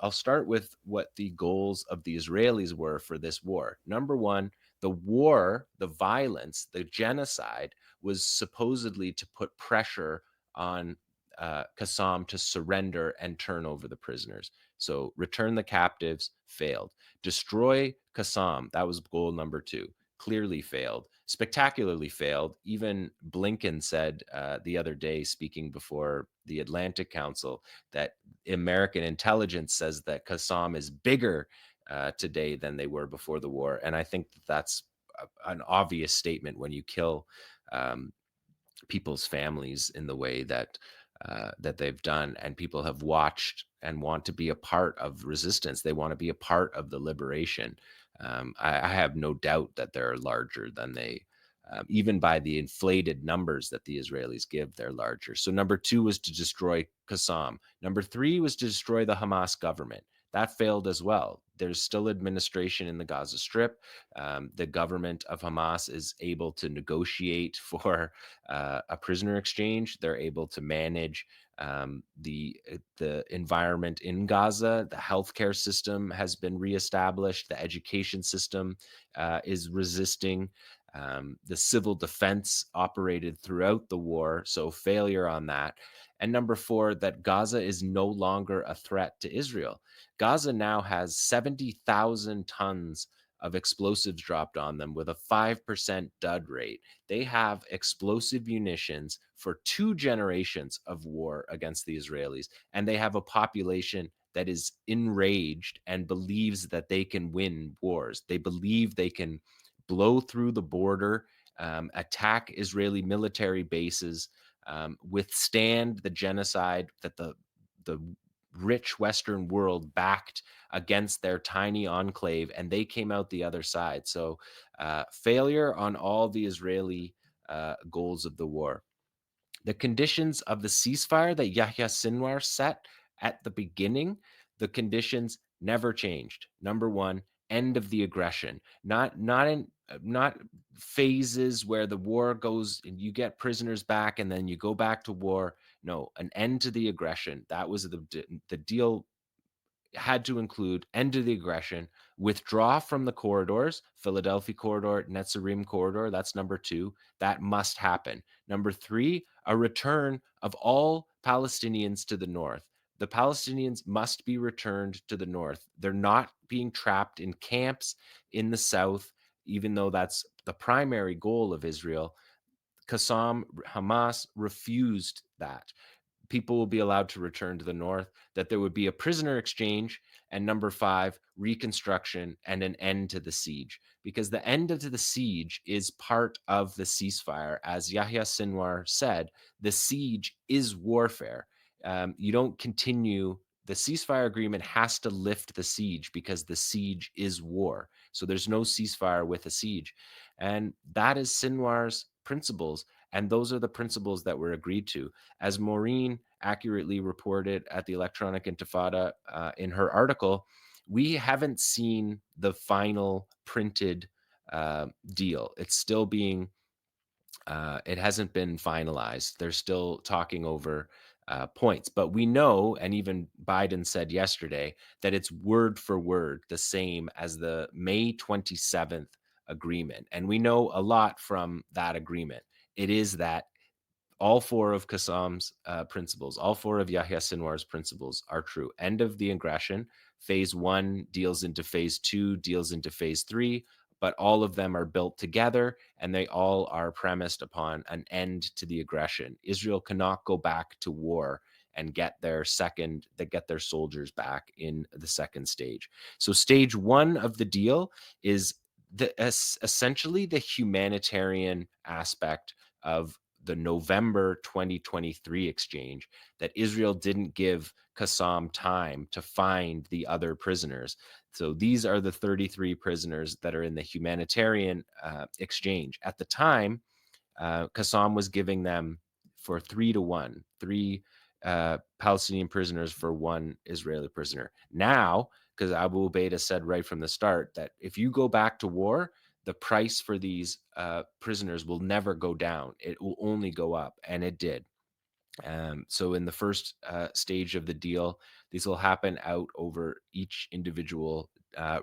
I'll start with what the goals of the Israelis were for this war. Number one, the war, the violence, the genocide was supposedly to put pressure on Qassam to surrender and turn over the prisoners. So return the captives, failed. Destroy Qassam, that was goal number two. Clearly failed, spectacularly failed. Even Blinken said the other day, speaking before the Atlantic Council, that American intelligence says that Qassam is bigger today than they were before the war. And I think that that's an obvious statement when you kill um, people's families in the way that that they've done, and people have watched and want to be a part of resistance. They want to be a part of the liberation. I have no doubt that they're larger than they, even by the inflated numbers that the Israelis give, they're larger. So number two was to destroy Qassam. Number three was to destroy the Hamas government. That failed as well. There's still administration in the Gaza Strip. The government of Hamas is able to negotiate for a prisoner exchange. They're able to manage the environment in Gaza. The healthcare system has been reestablished. The education system is resisting. The civil defense operated throughout the war, so failure on that. And number four, that Gaza is no longer a threat to Israel. Gaza now has 70,000 tons of explosives dropped on them with a 5% dud rate. They have explosive munitions for 2 generations of war against the Israelis, and they have a population that is enraged and believes that they can win wars. They believe they can blow through the border, attack Israeli military bases, withstand the genocide that the rich Western world backed against their tiny enclave, and they came out the other side. So, failure on all the Israeli goals of the war. The conditions of the ceasefire that Yahya Sinwar set at the beginning, the conditions never changed. Number one, end of the aggression. Not phases where the war goes and you get prisoners back and then you go back to war. No, an end to the aggression. That was the deal. Had to include end of the aggression, withdraw from the corridors, Philadelphia corridor, Netzarim corridor. That's number two. That must happen. Number three, a return of all Palestinians to the north. The Palestinians must be returned to the north. They're not being trapped in camps in the south, even though that's the primary goal of Israel. Qassam, Hamas refused that. People will be allowed to return to the north, that there would be a prisoner exchange, and number five, reconstruction and an end to the siege. Because the end of the siege is part of the ceasefire. As Yahya Sinwar said, the siege is warfare. You don't continue. The ceasefire agreement has to lift the siege because the siege is war. So there's no ceasefire with a siege. And that is Sinwar's principles. And those are the principles that were agreed to. As Maureen accurately reported at the Electronic Intifada in her article, we haven't seen the final printed deal. It's still being, it hasn't been finalized. They're still talking over points. But we know, and even Biden said yesterday, that it's word for word the same as the May 27th agreement. And we know a lot from that agreement. It is that all four of Kassam's principles, all four of Yahya Sinwar's principles are true. End of the aggression. Phase one deals into phase two, deals into phase three, but all of them are built together and they all are premised upon an end to the aggression. Israel cannot go back to war and get their soldiers back in the second stage. So stage one of the deal is essentially the humanitarian aspect of the November 2023 exchange, that Israel didn't give Qassam time to find the other prisoners. So these are the 33 prisoners that are in the humanitarian exchange. At the time, Qassam was giving them for 3 to 1, three Palestinian prisoners for one Israeli prisoner. Now, because Abu Ubaidah said right from the start that if you go back to war, the price for these prisoners will never go down. It will only go up, and it did. So in the first stage of the deal, these will happen out over each individual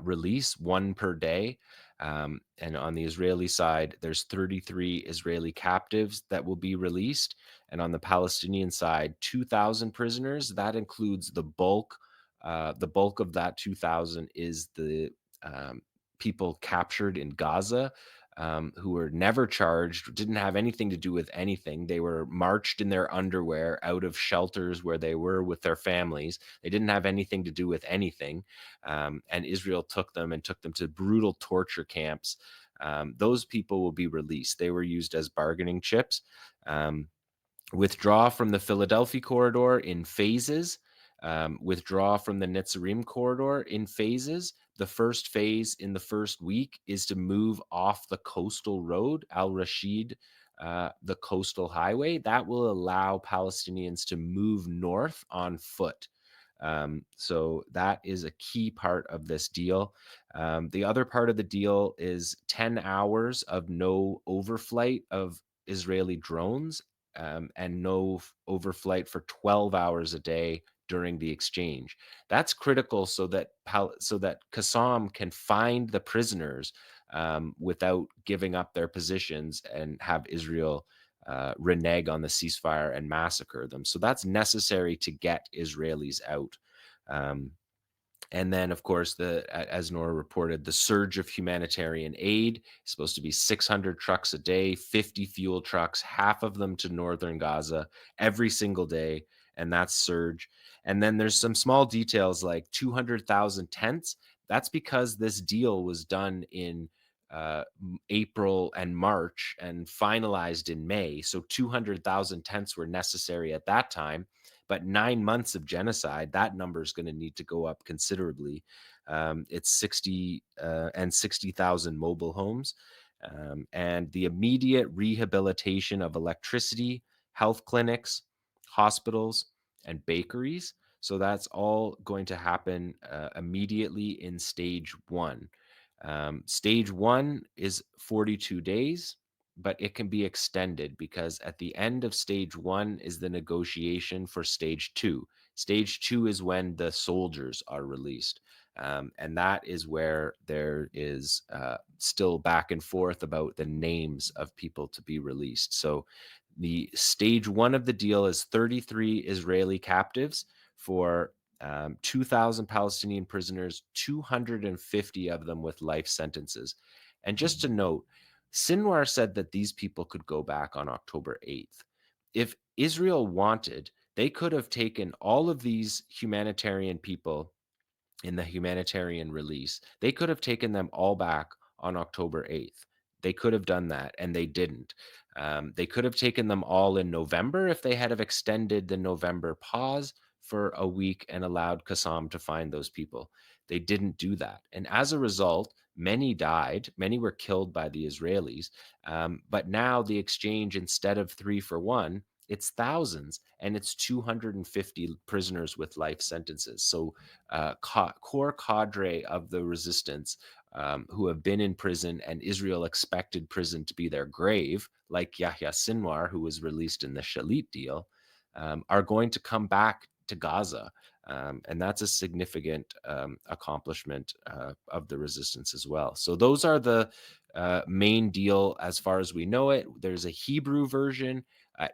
release, one per day. And on the Israeli side, there's 33 Israeli captives that will be released. And on the Palestinian side, 2,000 prisoners. That includes the bulk. The bulk of that 2,000 is the um, people captured in Gaza, who were never charged, didn't have anything to do with anything. They were marched in their underwear out of shelters where they were with their families. They didn't have anything to do with anything. And Israel took them and took them to brutal torture camps. Those people will be released. They were used as bargaining chips. Um, Withdraw from the Philadelphia corridor in phases, withdraw from the Netzarim corridor in phases. The first phase in the first week is to move off the coastal road, Al Rashid, the coastal highway. That will allow Palestinians to move north on foot. So that is a key part of this deal. The other part of the deal is 10 hours of no overflight of Israeli drones, and no overflight for 12 hours a day during the exchange. That's critical so that Qassam can find the prisoners without giving up their positions and have Israel renege on the ceasefire and massacre them. So that's necessary to get Israelis out. Um, and then, of course, as Nora reported, the surge of humanitarian aid is supposed to be 600 trucks a day, 50 fuel trucks, half of them to northern Gaza every single day, and that's surge. And then there's some small details like 200,000 tents. That's because this deal was done in April and March and finalized in May. So 200,000 tents were necessary at that time. But 9 months of genocide, that number is going to need to go up considerably. It's 60,000 mobile homes, and the immediate rehabilitation of electricity, health clinics, hospitals, and bakeries. So that's all going to happen immediately in stage one. Stage one is 42 days, but it can be extended because at the end of stage one is the negotiation for stage two. Stage two is when the soldiers are released. And that is where there is still back and forth about the names of people to be released. So the stage one of the deal is 33 Israeli captives for 2,000 Palestinian prisoners, 250 of them with life sentences. And just to note, Sinwar said that these people could go back on October 8th. If Israel wanted, they could have taken all of these humanitarian people in the humanitarian release. They could have taken them all back on October 8th. They could have done that, and they didn't. They could have taken them all in November if they had have extended the November pause for a week and allowed Qassam to find those people. They didn't do that. And as a result, many died. Many were killed by the Israelis. But now the exchange, instead of 3 for 1, it's thousands, and it's 250 prisoners with life sentences. So core cadre of the resistance who have been in prison, and Israel expected prison to be their grave, like Yahya Sinwar, who was released in the Shalit deal, are going to come back to Gaza. And that's a significant accomplishment of the resistance as well. So those are the main deal as far as we know it. There's a Hebrew version,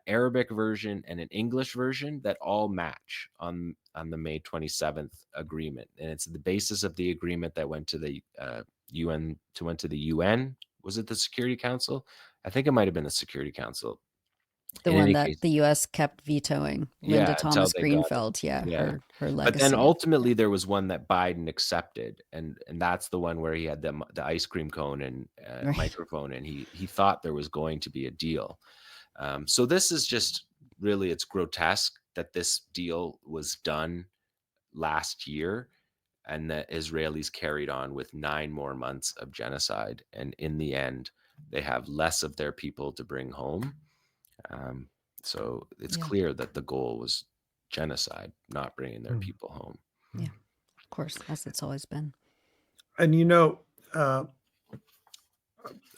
Arabic version, and an English version that all match on the May 27th agreement, and it's the basis of the agreement that went to the UN. Was it the Security Council? I think it might have been the Security Council. The In one any that case, the US kept vetoing. Linda yeah, until Thomas they got it. Greenfield, yeah, Yeah. her But then legacy. ultimately there was one that Biden accepted, and that's the one where he had the ice cream cone and Right. microphone, and he thought there was going to be a deal. So this is just really, it's grotesque that this deal was done last year and that Israelis carried on with 9 more months of genocide. And in the end, they have less of their people to bring home. Um, so it's Yeah. clear that the goal was genocide, not bringing their Mm. people home. Yeah. Of course, as it's always been. And uh,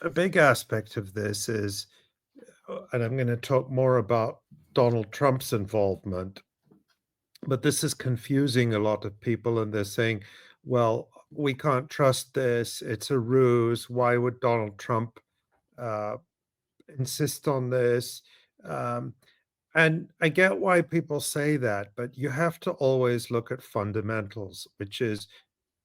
a big aspect of this is, and I'm going to talk more about Donald Trump's involvement. But this is confusing a lot of people, and they're saying, well, we can't trust this. It's a ruse. Why would Donald Trump uh, insist on this? Um, and I get why people say that, but you have to always look at fundamentals, which is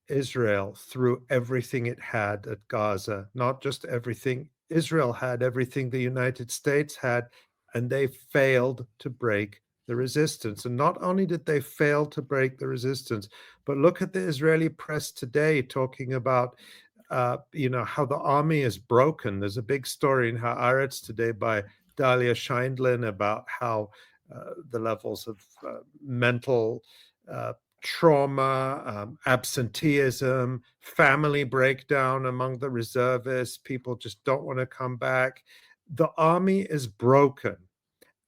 Israel threw everything it had at Gaza, not just everything. Israel had everything the United States had, and they failed to break the resistance. And not only did they fail to break the resistance, but look at the Israeli press today talking about, how the army is broken. There's a big story in Haaretz today by Dalia Scheindlin about how the levels of mental uh, trauma, absenteeism, family breakdown among the reservists. People just don't want to come back. The army is broken.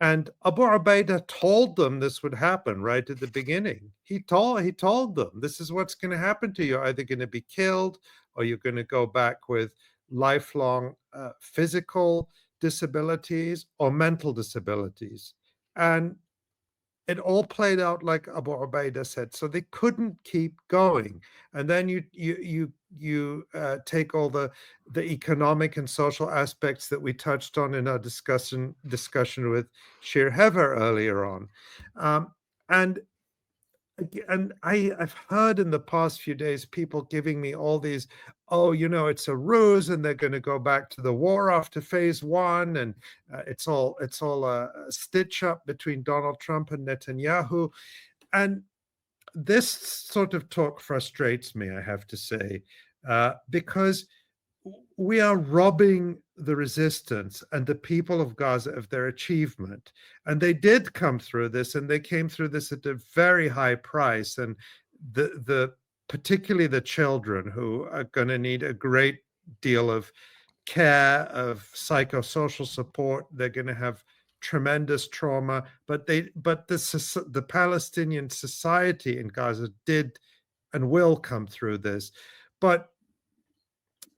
And Abu Ubaidah told them this would happen right at the beginning. He told them this is what's going to happen to you. You're either going to be killed or you're going to go back with lifelong physical disabilities or mental disabilities. And it all played out like Abu Ubaidah said. So they couldn't keep going. And then you take all the economic and social aspects that we touched on in our discussion with Shir Hever earlier on, um, and I've heard in the past few days people giving me all these, oh, it's a ruse, and they're going to go back to the war after phase one, and it's all a stitch up between Donald Trump and Netanyahu, and this sort of talk frustrates me, I have to say, because we are robbing the resistance and the people of Gaza of their achievement. And they did come through this, and they came through this at a very high price. And the particularly the children, who are going to need a great deal of care, of psychosocial support. They're going to have tremendous trauma, but the Palestinian society in Gaza did and will come through this. But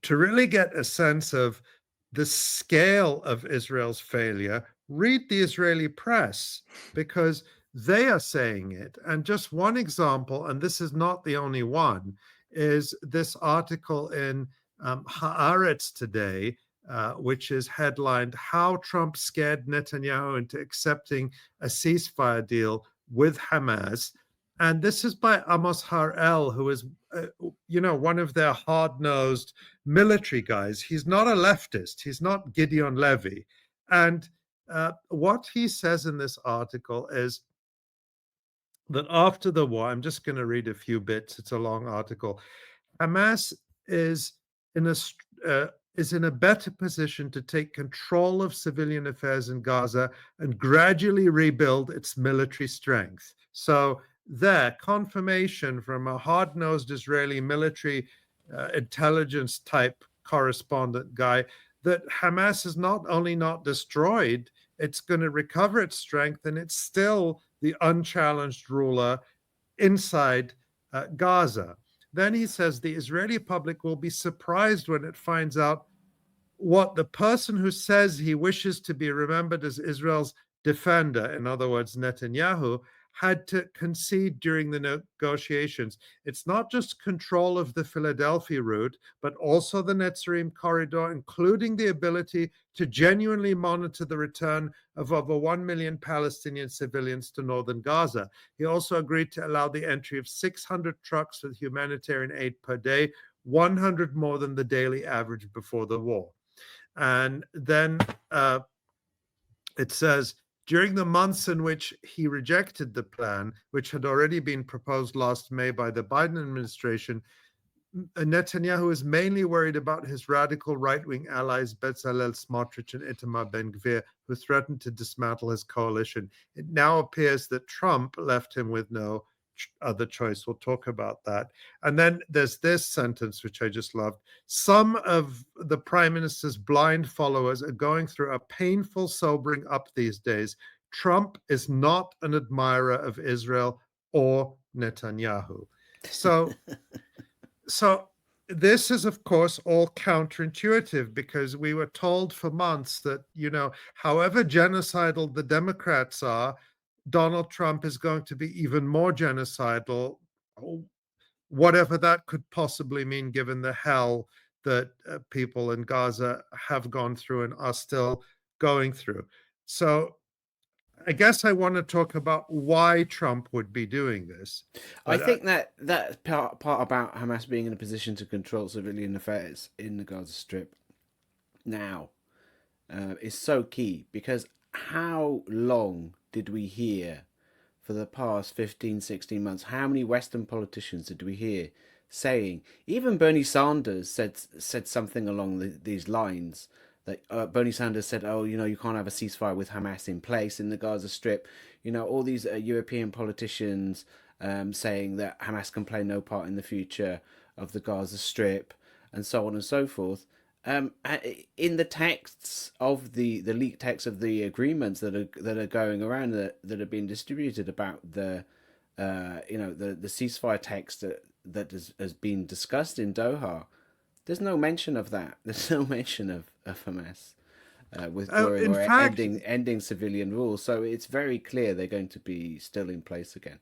to really get a sense of the scale of Israel's failure, read the Israeli press, because they are saying it. And just one example, and this is not the only one, is this article in Haaretz today, which is headlined "How Trump Scared Netanyahu into Accepting a Ceasefire Deal with Hamas." And this is by Amos Harel, who is, one of their hard-nosed military guys. He's not a leftist. He's not Gideon Levy. And what he says in this article is that after the war, I'm just going to read a few bits. It's a long article. Hamas is in a better position to take control of civilian affairs in Gaza and gradually rebuild its military strength. So there, confirmation from a hard-nosed Israeli military intelligence type correspondent guy that Hamas is not only not destroyed, it's going to recover its strength, and it's still the unchallenged ruler inside Gaza. Then he says the Israeli public will be surprised when it finds out what the person who says he wishes to be remembered as Israel's defender, in other words, Netanyahu, had to concede during the negotiations. It's not just control of the Philadelphia route, but also the Netzarim corridor, including the ability to genuinely monitor the return of over 1 million Palestinian civilians to northern Gaza. He also agreed to allow the entry of 600 trucks with humanitarian aid per day, 100 more than the daily average before the war. And then it says, during the months in which he rejected the plan, which had already been proposed last May by the Biden administration, Netanyahu is mainly worried about his radical right-wing allies Bezalel Smotrich and Itamar Ben-Gvir, who threatened to dismantle his coalition. It now appears that Trump left him with no other choice. We'll talk about that. And then there's this sentence, which I just loved. Some of the prime minister's blind followers are going through a painful sobering up these days. Trump is not an admirer of Israel or Netanyahu. So this is, of course, all counterintuitive because we were told for months that, however genocidal the Democrats are, Donald Trump is going to be even more genocidal, whatever that could possibly mean, given the hell that people in Gaza have gone through and are still going through. So I guess I want to talk about why Trump would be doing this. I But think that part about Hamas being in a position to control civilian affairs in the Gaza Strip now is so key, because how long did we hear for the past 15, 16 months, how many Western politicians did we hear saying, even Bernie Sanders said something along these lines, that Bernie Sanders said, oh, you can't have a ceasefire with Hamas in place in the Gaza Strip. All these European politicians saying that Hamas can play no part in the future of the Gaza Strip, and so on and so forth. In the texts of the leaked texts of the agreements that are going around, that are being distributed about the ceasefire text that has been discussed in Doha, there's no mention of that. There's no mention of Hamas withdrawing in or fact, ending civilian rule. So it's very clear they're going to be still in place again.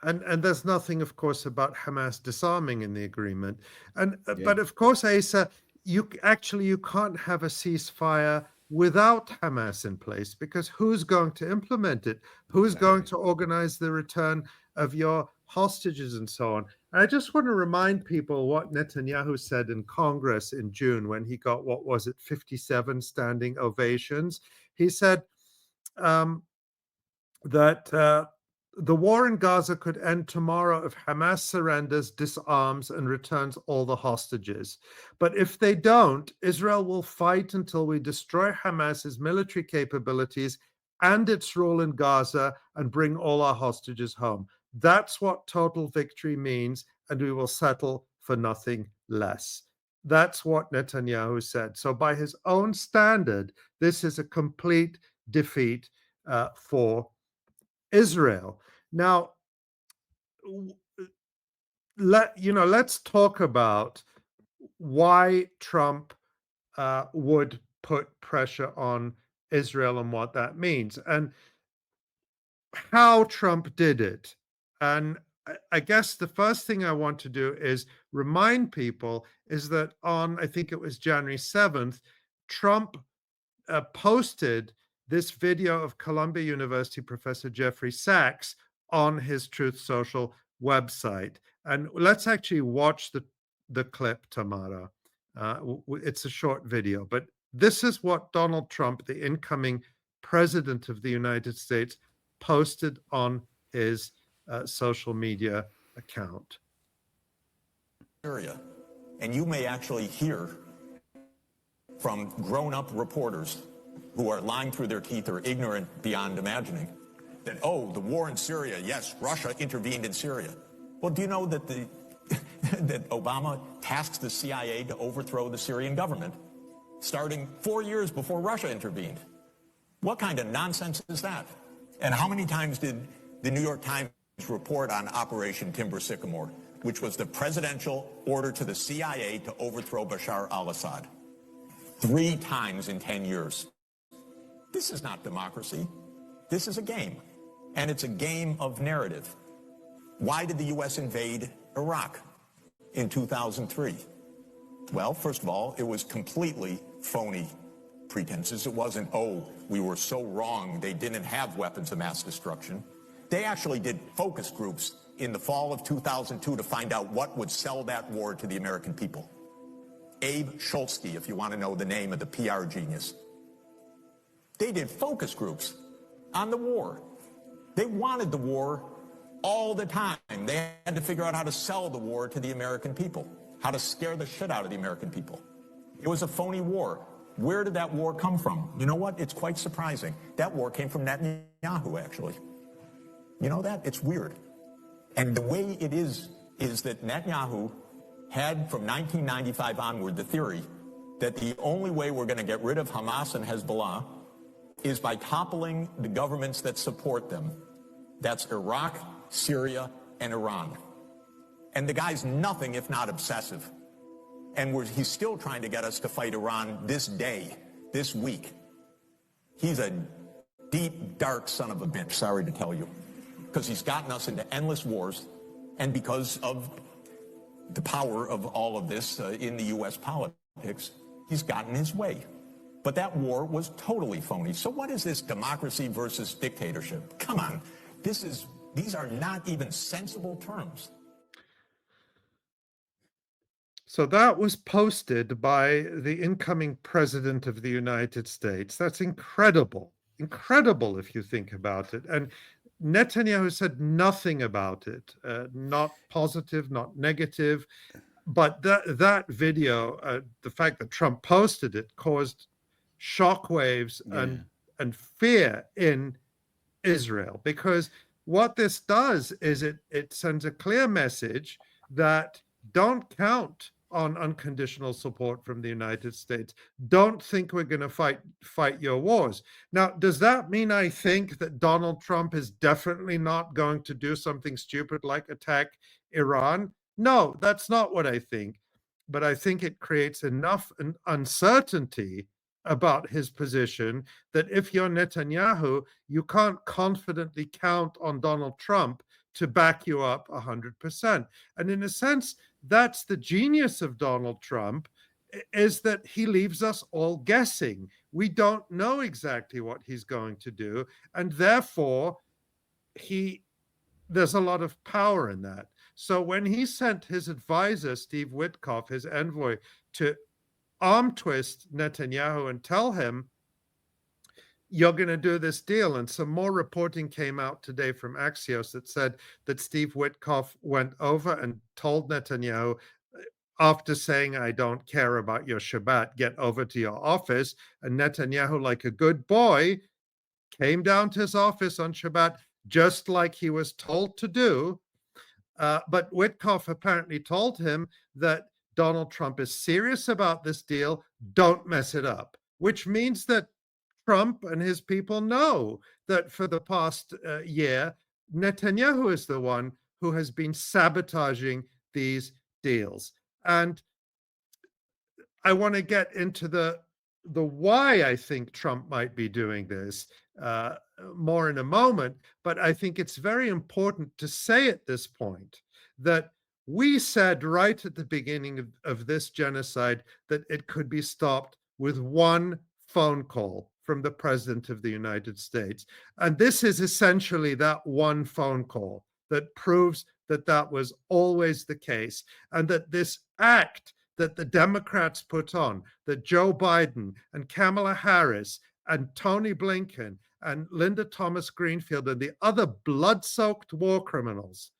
and there's nothing, of course, about Hamas disarming in the agreement. And Yeah. but of course, Asa, you can't have a ceasefire without Hamas in place, because who's going to implement it? Who's going to organize the return of your hostages and so on? And I just want to remind people what Netanyahu said in Congress in June when he got, what was it, 57 standing ovations. He said that the war in Gaza could end tomorrow if Hamas surrenders, disarms, and returns all the hostages. But if they don't, Israel will fight until we destroy Hamas's military capabilities and its rule in Gaza and bring all our hostages home. That's what total victory means, and we will settle for nothing less. That's what Netanyahu said. So by his own standard, this is a complete defeat for Israel. Now, let's talk about why Trump would put pressure on Israel and what that means, and how Trump did it. And I guess the first thing I want to do is remind people is that on, I think it was January 7th, Trump posted this video of Columbia University professor Jeffrey Sachs on his Truth Social website. And let's actually watch the clip, Tamara. It's a short video, but this is what Donald Trump, the incoming president of the United States, posted on his social media account. Syria, and you may actually hear from grown-up reporters who are lying through their teeth or ignorant beyond imagining that, oh, the war in Syria, yes, Russia intervened in Syria. Well, do you know that that Obama tasked the CIA to overthrow the Syrian government starting 4 years before Russia intervened? What kind of nonsense is that? And how many times did the New York Times report on Operation Timber Sycamore, which was the presidential order to the CIA to overthrow Bashar al-Assad? 3 times in 10 years. This is not democracy. This is a game. And it's a game of narrative. Why did the U.S. invade Iraq in 2003? Well, first of all, it was completely phony pretenses. It wasn't, oh, we were so wrong, they didn't have weapons of mass destruction. They actually did focus groups in the fall of 2002 to find out what would sell that war to the American people. Abe Schultzky, if you want to know the name of the PR genius. They did focus groups on the war. They wanted the war all the time. They had to figure out how to sell the war to the American people, how to scare the shit out of the American people. It was a phony war. Where did that war come from? You know what? It's quite surprising. That war came from Netanyahu, actually. You know that? It's weird. And the way it is that Netanyahu had from 1995 onward the theory that the only way we're going to get rid of Hamas and Hezbollah is by toppling the governments that support them. That's Iraq, Syria, and Iran. And the guy's nothing if not obsessive. And he's still trying to get us to fight Iran this day, this week. He's a deep, dark son of a bitch, sorry to tell you, because he's gotten us into endless wars, and because of the power of all of this in the U.S. politics, he's gotten his way. But that war was totally phony. So what is this democracy versus dictatorship? Come on, these are not even sensible terms. So that was posted by the incoming president of the United States. That's incredible. Incredible if you think about it. And Netanyahu said nothing about it, not positive, not negative. But that video, the fact that Trump posted it, caused shockwaves and fear in Israel, because what this does is it sends a clear message that don't count on unconditional support from the United States. Don't think we're going to fight your wars. Now, does that mean I think that Donald Trump is definitely not going to do something stupid like attack Iran? No, that's not what I think. But I think it creates enough uncertainty about his position that if you're Netanyahu, you can't confidently count on Donald Trump to back you up 100%. And in a sense, that's the genius of Donald Trump, is that he leaves us all guessing. We don't know exactly what he's going to do, and therefore there's a lot of power in that. So when he sent his advisor, Steve Witkoff, his envoy, to arm twist Netanyahu and tell him, you're going to do this deal. And some more reporting came out today from Axios that said that Steve Witkoff went over and told Netanyahu, after saying, I don't care about your Shabbat, get over to your office. And Netanyahu, like a good boy, came down to his office on Shabbat, just like he was told to do. But Witkoff apparently told him that Donald Trump is serious about this deal, don't mess it up, which means that Trump and his people know that for the past year, Netanyahu is the one who has been sabotaging these deals. And I want to get into the why I think Trump might be doing this more in a moment, but I think it's very important to say at this point that we said right at the beginning of this genocide that it could be stopped with one phone call from the President of the United States. And this is essentially that one phone call that proves that that was always the case, and that this act that the Democrats put on, that Joe Biden and Kamala Harris and Tony Blinken and Linda Thomas Greenfield and the other blood-soaked war criminals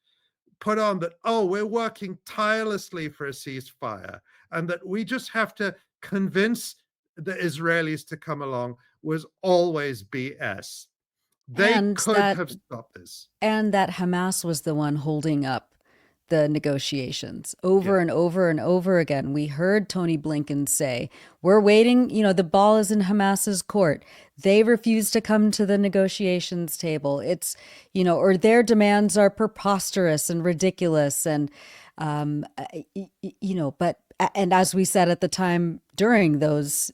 put on, that, oh, we're working tirelessly for a ceasefire, and that we just have to convince the Israelis to come along, was always BS. They could have stopped this. And that Hamas was the one holding up the negotiations over and over and over again. We heard Tony Blinken say, we're waiting, the ball is in Hamas's court. They refuse to come to the negotiations table. It's, or their demands are preposterous and ridiculous. And, but, and as we said at the time during those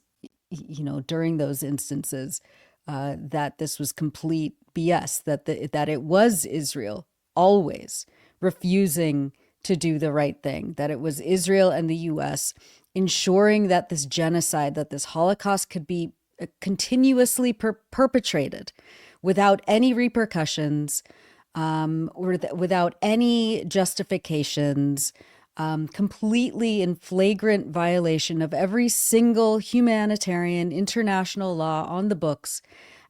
instances, that this was complete BS, that it was Israel always refusing to do the right thing, that it was Israel and the U.S. ensuring that this genocide, that this Holocaust could be continuously perpetrated without any repercussions, or without any justifications, completely in flagrant violation of every single humanitarian international law on the books,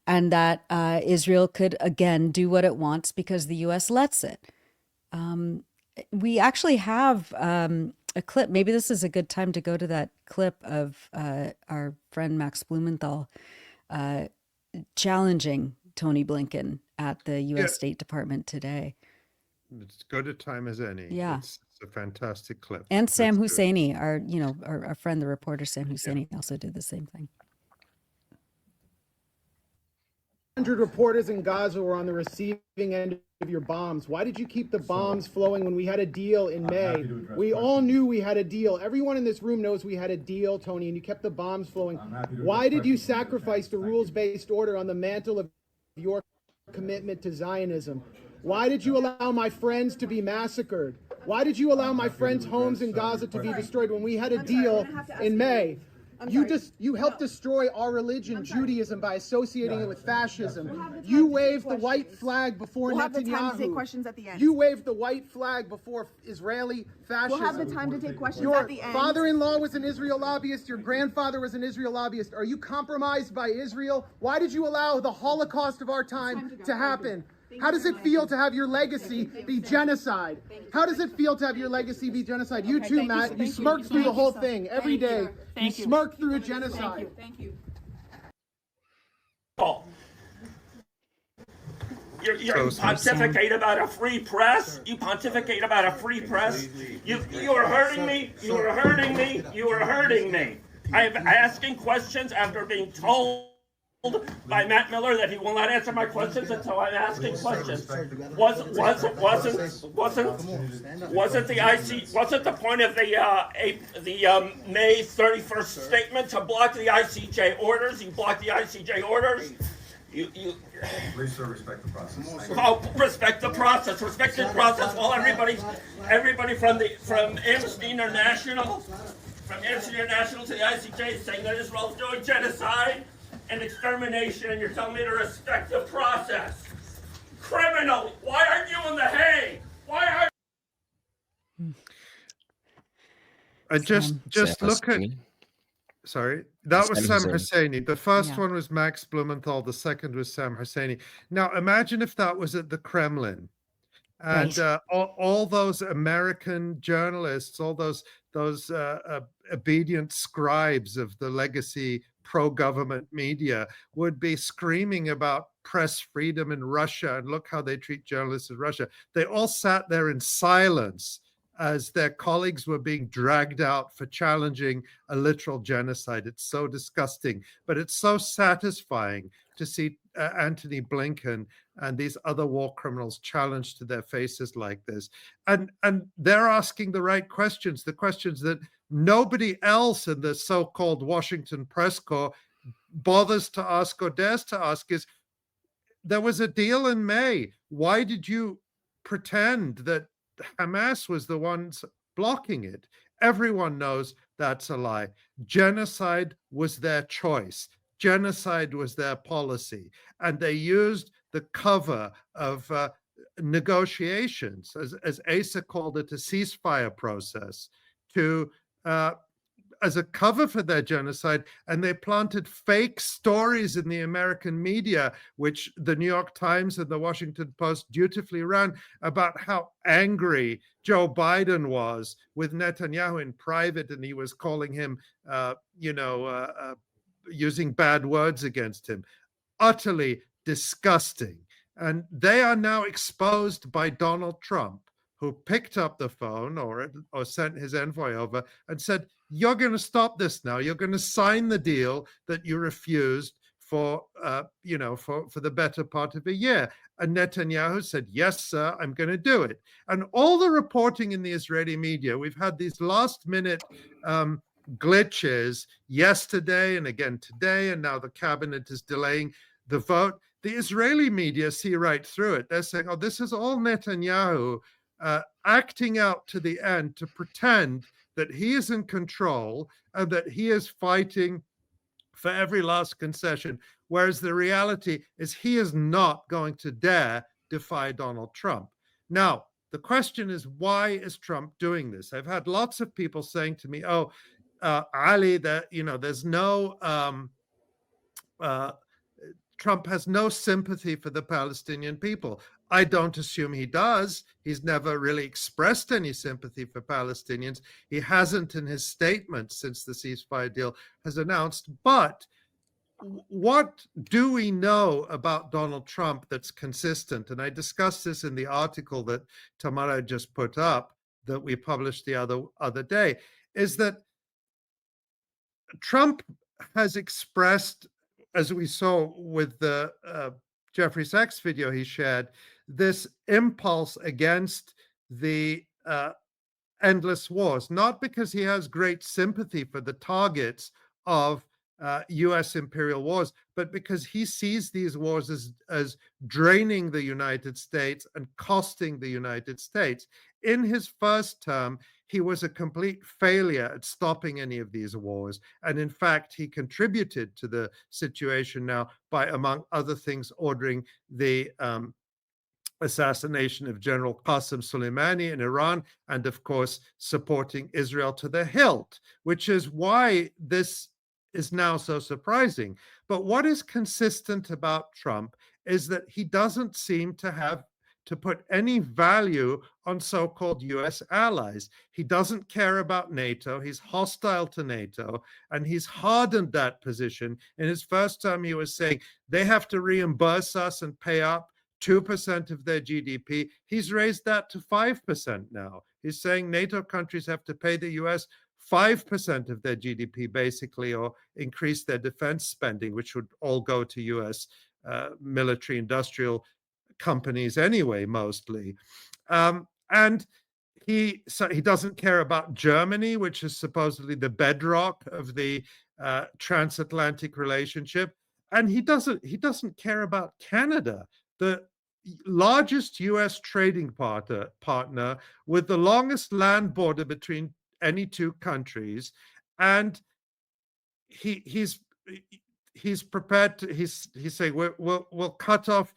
and that Israel could again do what it wants because the U.S. lets it. We actually have a clip. Maybe this is a good time to go to that clip of our friend Max Blumenthal challenging Tony Blinken at the U.S. State Department today. It's as good a time as any. Yeah. It's a fantastic clip. And Sam Husseini, our friend, the reporter Sam Husseini, also did the same thing. reporters in Gaza were on the receiving end of your bombs. Why did you keep the bombs flowing when we had a deal in May? We all knew we had a deal. Everyone in this room knows we had a deal, Tony, and you kept the bombs flowing. Why did you sacrifice the rules-based order on the mantle of your commitment to Zionism? Why did you allow my friends to be massacred? Why did you allow my friends' homes in Gaza to be destroyed when we had a deal in May? You helped destroy our religion, Judaism, by associating it with fascism. You waved the white flag before Netanyahu. We'll have the time to take questions at the end. You waved the white flag before Israeli fascism. We'll have the time to take questions Your at the end. father-in-law was an Israel lobbyist. Your grandfather was an Israel lobbyist. Are you compromised by Israel? Why did you allow the Holocaust of our time to happen? How does it feel to have your legacy be genocide? How does it feel to have your legacy be genocide? You too, Matt. You smirk through the whole thing every day. You smirk through a genocide. Thank you. You pontificate about a free press. You pontificate about a free press. You are hurting me. You are hurting me. You are hurting me. I am asking questions after being told by Matt Miller that he will not answer my questions until I'm asking questions. Wasn't the point of the May 31st statement to block the ICJ orders? You blocked the ICJ orders. Please, sir, respect the process. Respect the process. Respect the process. While everybody from Amnesty International, to the ICJ is saying that Israel is doing genocide and extermination, and you're telling me to respect the process. Criminal, why aren't you in The Hague? Why aren't I just look at, sorry, that was Sam Husseini. The first one was Max Blumenthal. The second was Sam Husseini. Now imagine if that was at the Kremlin, and all those American journalists, all those obedient scribes of the legacy pro-government media would be screaming about press freedom in Russia and look how they treat journalists in Russia. They all sat there in silence as their colleagues were being dragged out for challenging a literal genocide. It's so disgusting, but it's so satisfying to see Antony Blinken and these other war criminals challenged to their faces like this. And they're asking the right questions, the questions that nobody else in the so-called Washington press corps bothers to ask or dares to ask is, there was a deal in May. Why did you pretend that Hamas was the ones blocking it? Everyone knows that's a lie. Genocide was their choice. Genocide was their policy. And they used the cover of negotiations, as Asa called it, a ceasefire process, to as a cover for their genocide, and they planted fake stories in the American media, which the New York Times and the Washington Post dutifully ran, about how angry Joe Biden was with Netanyahu in private, and he was calling him, using bad words against him. Utterly disgusting. And they are now exposed by Donald Trump, who picked up the phone or sent his envoy over and said, you're going to stop this now. You're going to sign the deal that you refused for the better part of a year. And Netanyahu said, yes, sir, I'm going to do it. And all the reporting in the Israeli media, we've had these last minute glitches yesterday and again today, and now the cabinet is delaying the vote. The Israeli media see right through it. They're saying, oh, this is all Netanyahu acting out to the end to pretend that he is in control and that he is fighting for every last concession, whereas the reality is he is not going to dare defy Donald Trump. Now, the question is, why is Trump doing this? I've had lots of people saying to me, oh, Ali, that there's no Trump has no sympathy for the Palestinian people. I don't assume he does. He's never really expressed any sympathy for Palestinians. He hasn't in his statement since the ceasefire deal has announced. But what do we know about Donald Trump that's consistent? And I discussed this in the article that Tamara just put up that we published the other day, is that Trump has expressed, as we saw with the Jeffrey Sachs video he shared, this impulse against the endless wars, not because he has great sympathy for the targets of US imperial wars, but because he sees these wars as draining the United States and costing the United States. In his first term, he was a complete failure at stopping any of these wars. And in fact, he contributed to the situation now by, among other things, ordering the assassination of General Qasem Soleimani in Iran, and of course, supporting Israel to the hilt, which is why this is now so surprising. But what is consistent about Trump is that he doesn't seem to have to put any value on so-called US allies. He doesn't care about NATO. He's hostile to NATO, and he's hardened that position. In his first term, he was saying they have to reimburse us and pay up 2% of their GDP. He's raised that to 5% now. He's saying NATO countries have to pay the US 5% of their GDP, basically, or increase their defense spending, which would all go to US military industrial companies anyway, mostly. And he doesn't care about Germany, which is supposedly the bedrock of the transatlantic relationship. And he doesn't care about Canada, the largest US trading partner with the longest land border between any two countries. And he's prepared to, he's saying, we'll cut off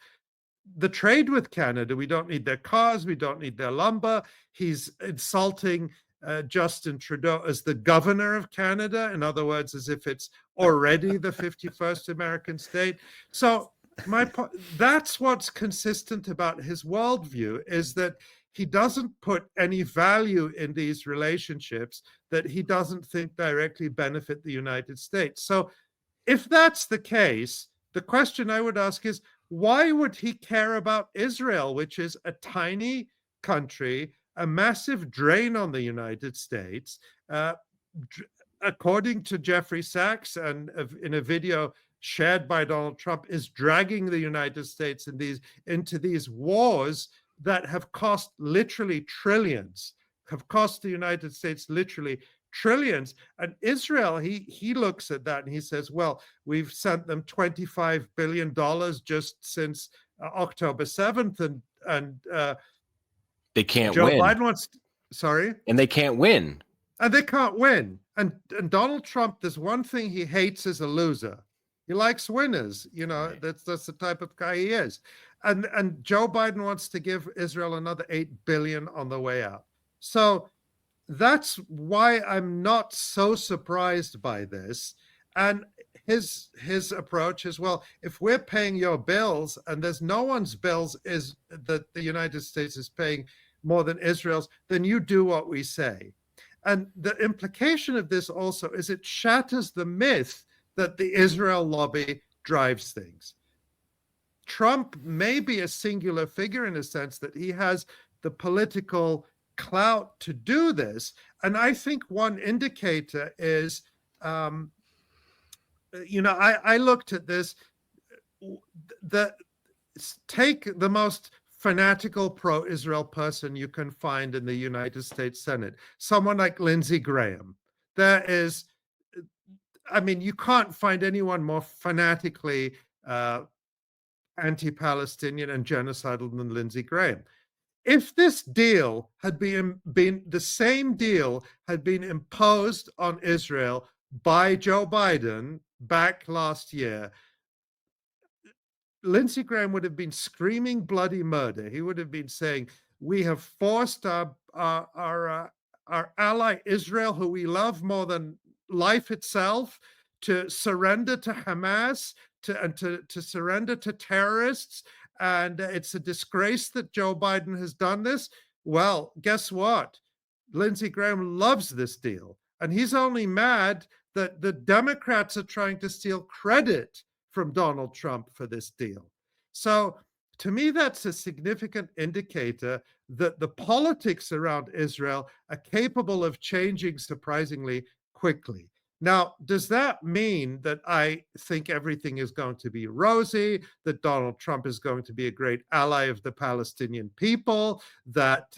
the trade with Canada. We don't need their cars. We don't need their lumber. He's insulting Justin Trudeau as the governor of Canada. In other words, as if it's already the 51st American state. So that's what's consistent about his worldview, is that he doesn't put any value in these relationships that he doesn't think directly benefit the United States. So if that's the case, the question I would ask is, why would he care about Israel, which is a tiny country, a massive drain on the United States? According to Jeffrey Sachs, and in a video shared by Donald Trump, is dragging the United States into these wars that have cost literally trillions, have cost the United States literally trillions. And Israel, he looks at that and he says, well, we've sent them $25 billion just since October 7th, and they can't Joe win. Biden wants, sorry? And they can't win. And they can't win. And Donald Trump, there's one thing he hates is a loser. He likes winners. You know, right. That's the type of guy he is. And Joe Biden wants to give Israel another $8 billion on the way out. So that's why I'm not so surprised by this. And his approach is, well, if we're paying your bills and there's no one's bills is that the United States is paying more than Israel's, then you do what we say. And the implication of this also is it shatters the myth that the Israel lobby drives things. Trump may be a singular figure in a sense that he has the political clout to do this. And I think one indicator is, I looked at this, take the most fanatical pro-Israel person you can find in the United States Senate, someone like Lindsey Graham. You can't find anyone more fanatically anti-Palestinian and genocidal than Lindsey Graham. If this deal had been the same deal had been imposed on Israel by Joe Biden back last year, Lindsey Graham would have been screaming bloody murder. He would have been saying, we have forced our ally Israel, who we love more than life itself, to surrender to Hamas, to surrender to terrorists. And it's a disgrace that Joe Biden has done this. Well, guess what? Lindsey Graham loves this deal. And he's only mad that the Democrats are trying to steal credit from Donald Trump for this deal. So to me, that's a significant indicator that the politics around Israel are capable of changing surprisingly quickly. Now, does that mean that I think everything is going to be rosy, that Donald Trump is going to be a great ally of the Palestinian people, that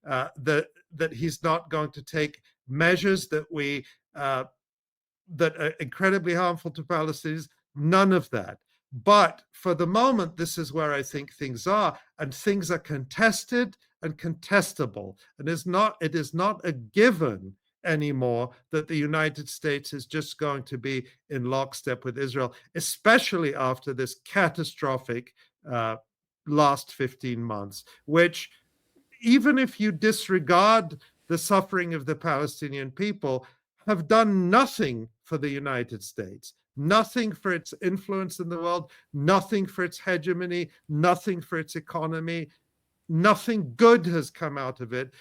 that he's not going to take measures that that are incredibly harmful to Palestinians? None of that. But for the moment, this is where I think things are, and things are contested and contestable. And it is not a given anymore that the United States is just going to be in lockstep with Israel, especially after this catastrophic last 15 months, which, even if you disregard the suffering of the Palestinian people, have done nothing for the United States, nothing for its influence in the world, nothing for its hegemony, nothing for its economy. Nothing good has come out of it,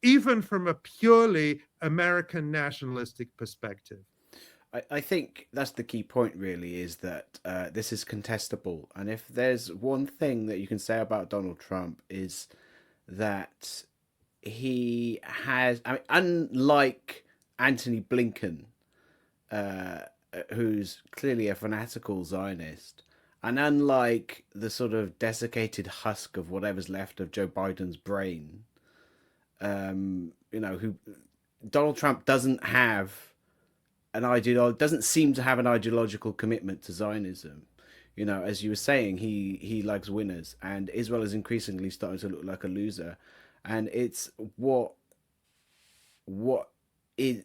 even from a purely American nationalistic perspective. I think that's the key point, really, is that this is contestable. And if there's one thing that you can say about Donald Trump, is that he has, I mean, unlike Antony Blinken, who's clearly a fanatical Zionist, and unlike the sort of desiccated husk of whatever's left of Joe Biden's brain, who Donald Trump doesn't have doesn't seem to have an ideological commitment to Zionism. As you were saying, he likes winners, and Israel is increasingly starting to look like a loser, and it's what is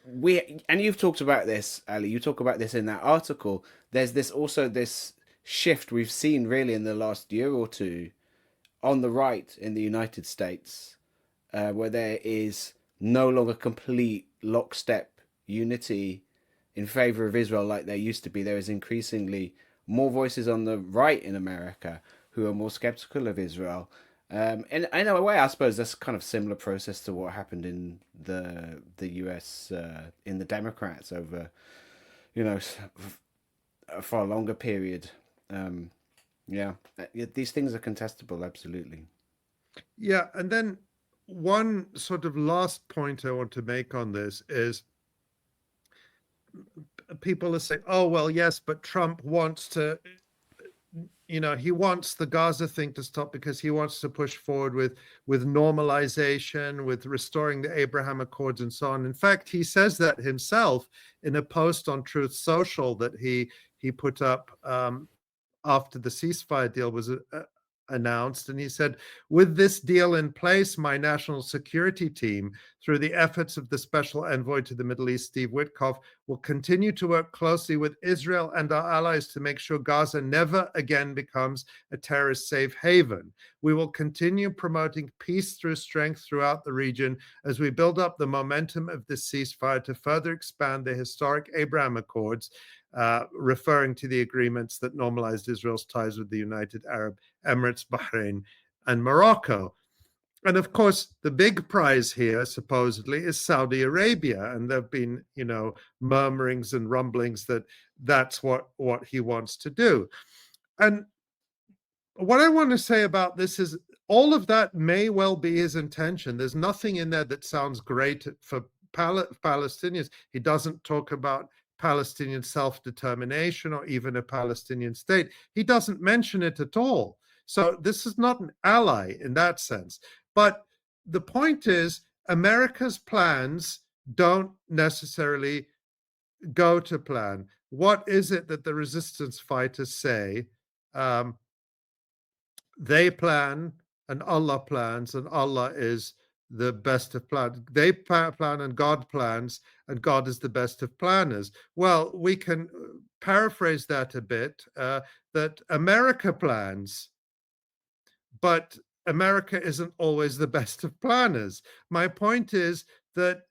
and you've talked about this, Ali. You talk about this in that article. There's this shift we've seen really in the last year or two on the right in the United States, where there is no longer complete lockstep unity in favor of Israel like there used to be. There is increasingly more voices on the right in America who are more skeptical of Israel. And in a way, I suppose that's kind of similar process to what happened in the US in the Democrats over, a far longer period. These things are contestable, absolutely. Yeah, and then one sort of last point I want to make on this is, people are saying, oh, well, yes, but Trump wants to, he wants the Gaza thing to stop because he wants to push forward with normalization, with restoring the Abraham Accords and so on. In fact, he says that himself in a post on Truth Social that he put up after the ceasefire deal was announced. And he said, with this deal in place, my national security team, through the efforts of the special envoy to the Middle East, Steve Witkoff, will continue to work closely with Israel and our allies to make sure Gaza never again becomes a terrorist safe haven. We will continue promoting peace through strength throughout the region as we build up the momentum of this ceasefire to further expand the historic Abraham Accords, referring to the agreements that normalized Israel's ties with the United Arab Emirates, Bahrain, and Morocco. And of course, the big prize here, supposedly, is Saudi Arabia. And there have been, murmurings and rumblings that that's what he wants to do. And what I want to say about this is, all of that may well be his intention. There's nothing in there that sounds great for Palestinians. He doesn't talk about Palestinian self-determination or even a Palestinian state. He doesn't mention it at all. So this is not an ally in that sense. But the point is, America's plans don't necessarily go to plan. What is it that the resistance fighters say? They plan and Allah plans, and Allah is the best of plans. They plan and God plans, and God is the best of planners. Well, we can paraphrase that a bit, that America plans, but America isn't always the best of planners. My point is that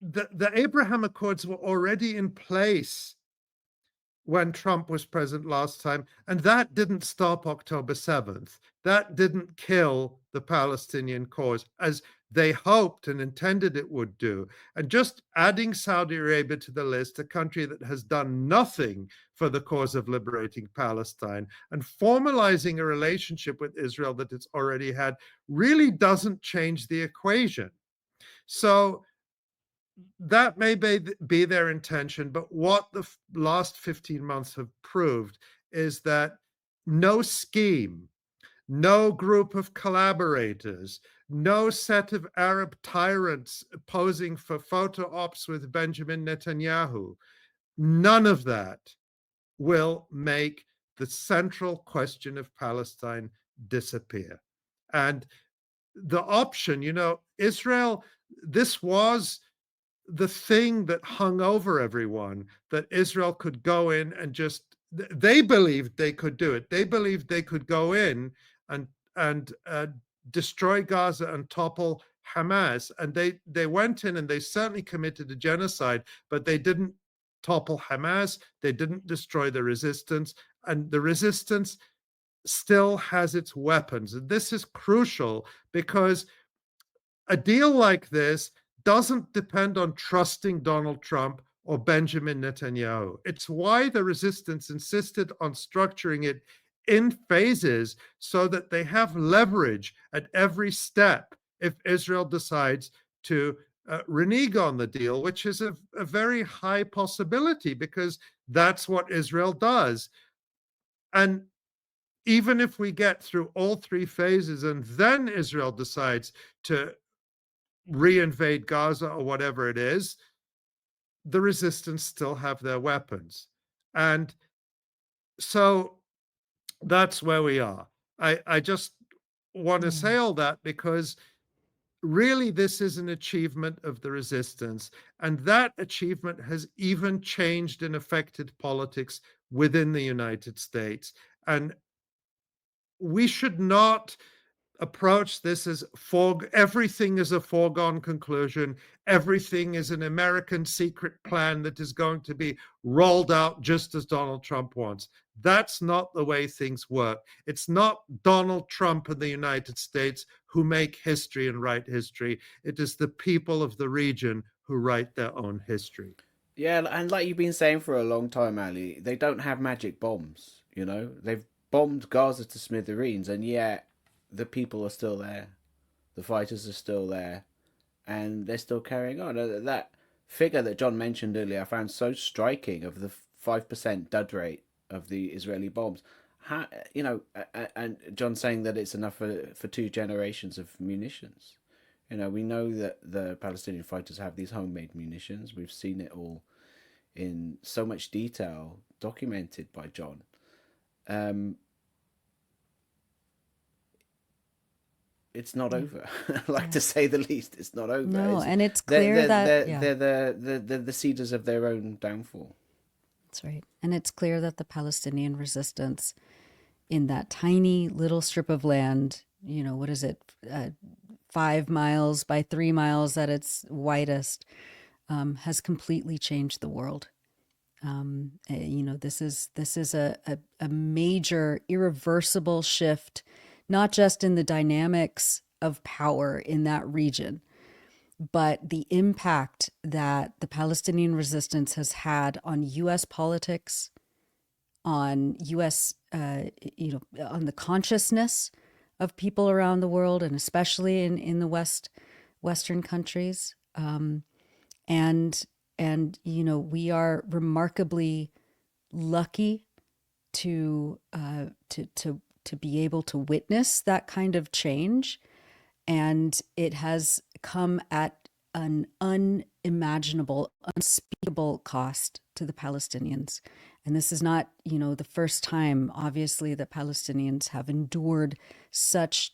the Abraham Accords were already in place when Trump was president last time, and that didn't stop October 7th. That didn't kill the Palestinian cause, as they hoped and intended it would do. And just adding Saudi Arabia to the list, a country that has done nothing for the cause of liberating Palestine, and formalizing a relationship with Israel that it's already had, really doesn't change the equation. So that may be their intention, but what the last 15 months have proved is that no scheme, no group of collaborators, no set of Arab tyrants posing for photo ops with Benjamin Netanyahu, none of that will make the central question of Palestine disappear. And the option, Israel, this was the thing that hung over everyone, that Israel could go in and just, they believed they could do it. They believed they could go in and destroy Gaza and topple Hamas. And they went in and they certainly committed a genocide, but they didn't topple Hamas. They didn't destroy the resistance. And the resistance still has its weapons. And this is crucial because a deal like this doesn't depend on trusting Donald Trump or Benjamin Netanyahu. It's why the resistance insisted on structuring it in phases so that they have leverage at every step if Israel decides to renege on the deal, which is a very high possibility because that's what Israel does. And even if we get through all three phases and then Israel decides to reinvade Gaza or whatever it is, the resistance still have their weapons. And so that's where we are. I just want to say all that because really this is an achievement of the resistance. And that achievement has even changed and affected politics within the United States. And we should not approach this as everything is a foregone conclusion. Everything is an American secret plan that is going to be rolled out just as Donald Trump wants. That's not the way things work. It's not Donald Trump and the United States who make history and write history. It is the people of the region who write their own history. Yeah, and like you've been saying for a long time, Ali, they don't have magic bombs. They've bombed Gaza to smithereens, and yet the people are still there, the fighters are still there, and they're still carrying on. That figure that John mentioned earlier, I found so striking, of the 5% dud rate of the Israeli bombs. And John saying that it's enough for 2 generations of munitions. We know that the Palestinian fighters have these homemade munitions. We've seen it all in so much detail, documented by John. It's not over. To say the least, it's not over. No, and it's clear they're the seeders of their own downfall. That's right. And it's clear that the Palestinian resistance in that tiny little strip of land, what is it, 5 miles by 3 miles at its widest, has completely changed the world. This is a major, irreversible shift, not just in the dynamics of power in that region, but the impact that the Palestinian resistance has had on U.S. politics, on U.S., on the consciousness of people around the world, and especially in the Western countries. And we are remarkably lucky to be able to witness that kind of change. And it has come at an unimaginable, unspeakable cost to the Palestinians. And this is not, the first time, obviously, that Palestinians have endured such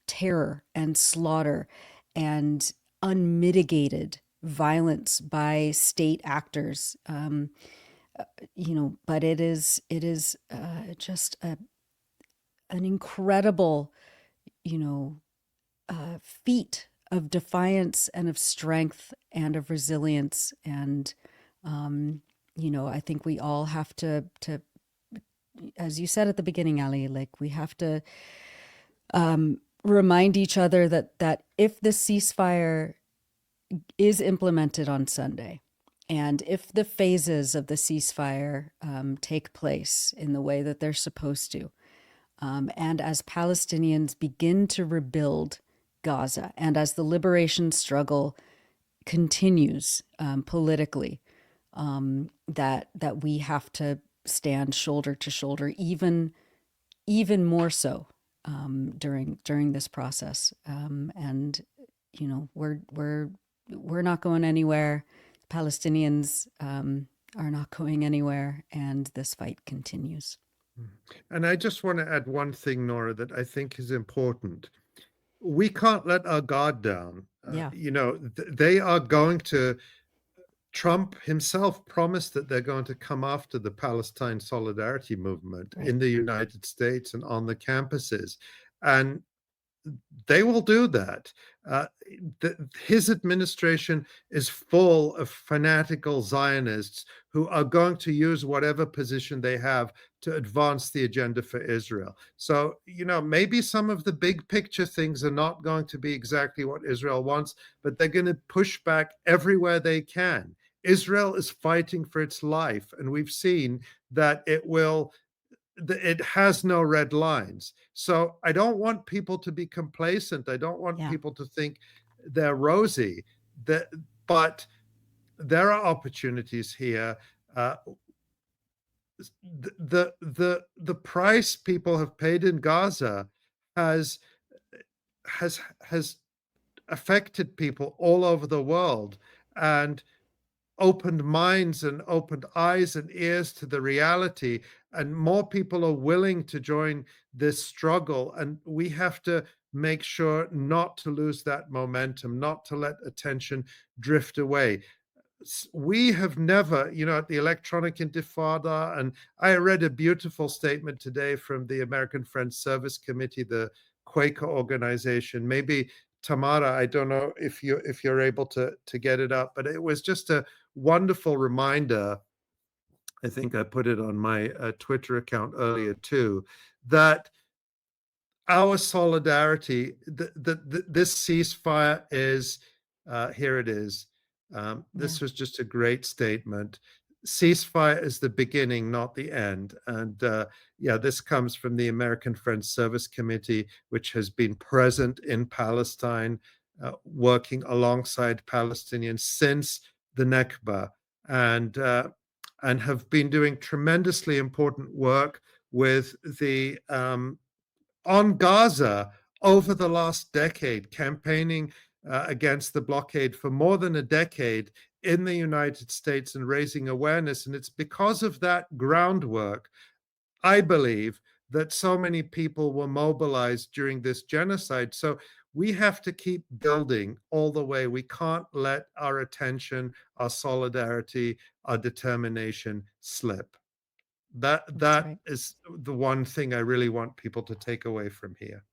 terror and slaughter and unmitigated violence by state actors. But it is just an incredible, feat of defiance and of strength and of resilience. And, I think we all have to, as you said at the beginning, Ali, we have to remind each other that if the ceasefire is implemented on Sunday, and if the phases of the ceasefire take place in the way that they're supposed to, and as Palestinians begin to rebuild Gaza, and as the liberation struggle continues politically, that we have to stand shoulder to shoulder, even more so during this process. And we're not going anywhere. Palestinians are not going anywhere, and this fight continues. And I just want to add one thing, Nora, that I think is important. We can't let our guard down. Yeah. They are going to. Trump himself promised that they're going to come after the Palestine solidarity movement in the United States and on the campuses. And they will do that. His administration is full of fanatical Zionists who are going to use whatever position they have to advance the agenda for Israel. So, maybe some of the big picture things are not going to be exactly what Israel wants, but they're going to push back everywhere they can. Israel is fighting for its life, and we've seen that it has no red lines. So I don't want people to be complacent. I don't want people to think they're rosy. But there are opportunities here. The price people have paid in Gaza has affected people all over the world, and opened minds and opened eyes and ears to the reality, and more people are willing to join this struggle. And we have to make sure not to lose that momentum, not to let attention drift away. We have never, at the Electronic Intifada, and I read a beautiful statement today from the American Friends Service Committee, the Quaker organization. Maybe Tamara, I don't know if you're able to get it up, but it was just a wonderful reminder. I think I put it on my Twitter account earlier too, that our solidarity, this ceasefire is, here it is. This was just a great statement. Ceasefire is the beginning, not the end. And this comes from the American Friends Service Committee, which has been present in Palestine, working alongside Palestinians since the Nakba, and have been doing tremendously important work with the on Gaza over the last decade, campaigning against the blockade for more than a decade in the United States and raising awareness. And it's because of that groundwork, I believe, that so many people were mobilized during this genocide. So we have to keep building all the way. We can't let our attention, our solidarity, our determination slip. That is the one thing I really want people to take away from here.